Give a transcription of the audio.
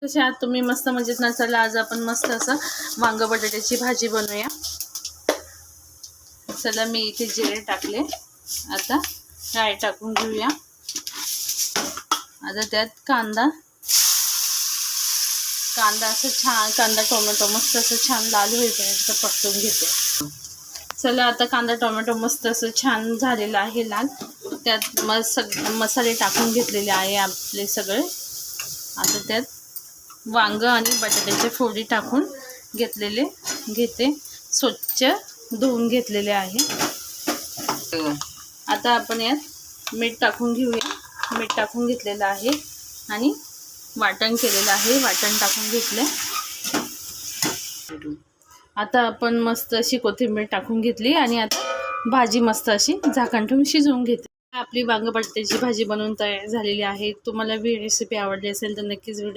कसे आहात तुम्ही? मस्त मजेत ना? चला आज आपण मस्त असं वांग बटाट्याची भाजी बनवूया. चला मी इथे जिरे टाकले. आता राई टाकून घेऊया. आता त्यात कांदा असं छान टोमॅटो मस्त असं छान लाल होईपर्यंत परतून घेते. चला आता कांदा टोमॅटो मस्त असं छान झालेला आहे लाल. त्यात मसाले टाकून घेतलेले आहे आपले सगळे. आता त्यात वांग आणि बटाट्याचे फोडी टाकून घेते. स्वच्छ धुवून घेतलेले आहे. आता आपण यात मीठ टाकून घेऊया. मीठ टाकून घेतलेलं आहे आणि वाटण केलेलं आहे. वाटण टाकून घेतले. आता आपण मस्त अशी कोथिंबीर टाकून घेतली आणि आता भाजी मस्त अशी झाकण ठेवून शिजवून घेते. आपली वांग बटाट्याची भाजी बनवून तयार झालेली आहे. तुम्हाला ही रेसिपी आवडली असेल तर नक्कीच व्हिडिओ